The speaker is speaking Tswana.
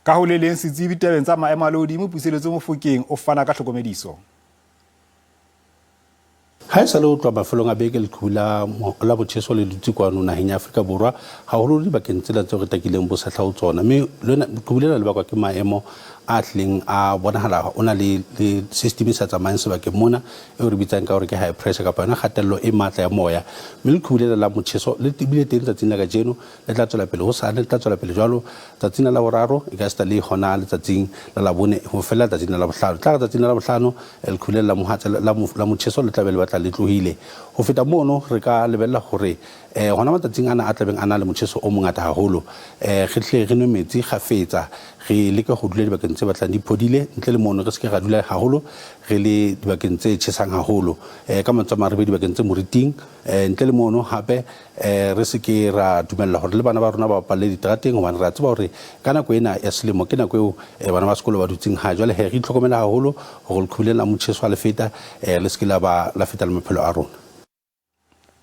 Ka ho le leng setsebi tabeng tsa maemo a lehodimo Puseletso Mofokeng o fana ka tlhokomediso. Ha sa le o tloha mafelong a beke leqhubu la motjheso le dutse kwano naheng ya Afrika Borwa haholo dibakeng tsela tseo re takileng bo sa tlhaho tsona mme leqhubu lena le bakwa ke maemo a tlileng a bonahala ona le system sa tsamayang sebakeng mona e re bitsang ka hore ke high pressure kapa yona kgatello e matla ya moya mme leqhubu lena la motjheso le tibile teng tsatsing la kajeno le tla tswela pele hosane le tla tswela pele jwalo tsatsing la boraro e ka sta le hona letsatsing la bone ho fela tsatsing la bohlano tla tsatsing la bohlano leqhubu la mohatsa la motjheso le tla be le batla le tlohile ho feta mono re ka lebella hore hona matsatsing ana a tlabeng ana le motjheso o mongata haholo re tle re nwe metsi kgafetsa re leke ho dula dibakeng tse batlang di phodile ntle le mono re se ke ra dula haholo re le dibakeng tse tjhesang haholo ka mantswe a mang re be dibakeng tse moriting ntle le mono hape re se ke ra dumella hore le bana ba rona ba bapalle diterateng hobane ra tseba hore ka nako ena ya selemo ke nako eo bana ba sekolo ba dutseng ha jwale he re itlhokomela haholo hore le qhubile la motjheso a le feta le se ke la feta le maphelo a rona.